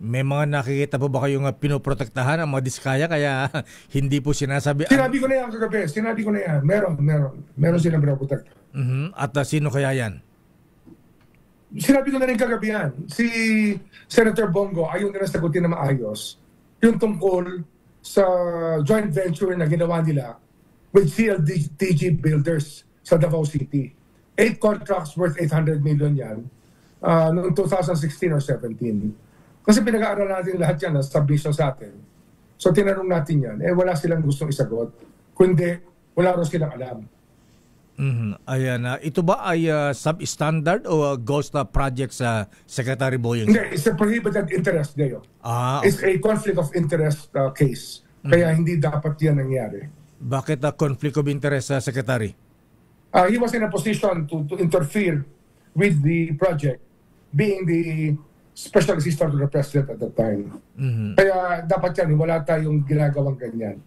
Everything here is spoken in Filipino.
May mga nakikita po ba kayong pinoprotektahan ang mga diskaya kaya hindi po sinasabi? Sinabi ko na yan kagabi. Sinabi ko na yan. Meron silang pinoprotektahan. At sino kaya yan? Sinabi ko na rin kagabi yan. Si Senator Bongo ayaw nila sagutin na maayos yung tungkol sa joint venture na ginawa nila with CLDG Builders sa Davao City. 8 contracts worth 800 million yan noong 2016 or 17. Kasi pinag-aaral natin lahat yan na submission sa atin. So tinanong natin yan, wala silang gustong isagot. Kundi wala rin silang alam. Ayan, ito ba ay substandard o ghost project sa Secretary Boyong? Hindi, it's a prohibited interest, Deo. Okay. It's a conflict of interest case. Kaya hindi dapat yan nangyari. Bakit conflict of interest, Secretary? He was in a position to interfere with the project, being the special assistant to the president at the time. Kaya dapat yan, wala tayong ginagawang ganyan.